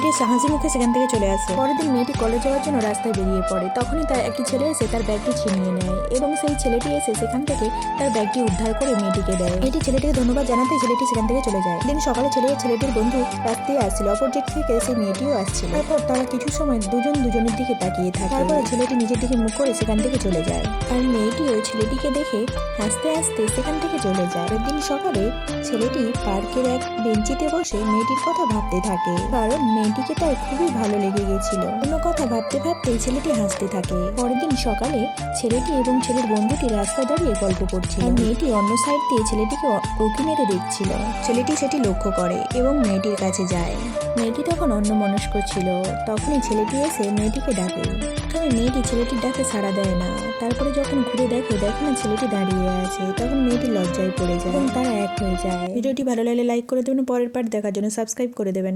মেয়েটি হাসি মুখে সেখান থেকে চলে আসে। পরের দিন মেয়েটি কলেজ যাওয়ার জন্য রাস্তায় বেরিয়ে পড়ে। তখনই তার একটি ছেলে এসে তার ব্যাগটি ছিনিয়ে নেয় এবং সেই ছেলেটি এসে সেখান থেকে তার ব্যাগটি উদ্ধার করে মেয়েটিকে দেয়। মেয়েটি ছেলেটিকে ধন্যবাদ জানাতে ছেলেটি সেখান থেকে চলে যায়। দিন সকালে ছেলেটির বন্ধু রাস্তায় আসছিল, অপর দিক থেকে সেই মেয়েটিও আসছিল। তারপর তারা কিছু সময় দুজনের দিকে তাকিয়ে থাকে। তারপরে ছেলেটি নিজের দিকে মুখ করে সেখান থেকে চলে যায় আর মেয়েটিও ছেলেটিকে দেখে হাসতে হাসতে সেখান থেকে চলে যায়। একদিন সকালে ছেলেটি পার্কের এক বেঞ্চিতে বসে মেয়েটির কথা ভাবতে থাকে, কারণ মেয়েটিকে তার খুবই ভালো লেগে গেছিল। কোনো কথা ভাবতে ভাবতে ছেলেটি হাসতে থাকে। পরের দিন সকালে ছেলেটি এবং ছেলের বন্ধুটি রাস্তায় দাঁড়িয়ে গল্প করছিল আর মেয়েটি অন্য সাইড দিয়ে ছেলেটিকে উঁকি মেরে দেখছিল। ছেলেটি সেটি লক্ষ্য করে এবং মেয়েটির কাছে যায়। মেয়েটি তখন অন্যমনস্ক ছিল। তখনই ছেলেটি এসে মেয়েটিকে ডাকে। তবে মেয়েটি ছেলেটির ডাকে সাড়া দেয় না। তারপরে যখন ঘুরে দেখে না ছেলেটি দাঁড়িয়ে আছে, তখন মেয়েটি লজ্জায় পড়ে যায় এবং তারা এক হয়ে যায়। ভিডিওটি ভালো লাগলে লাইক করে দেবেন, পরের পার্ট দেখার জন্য সাবস্ক্রাইব করে দেবেন।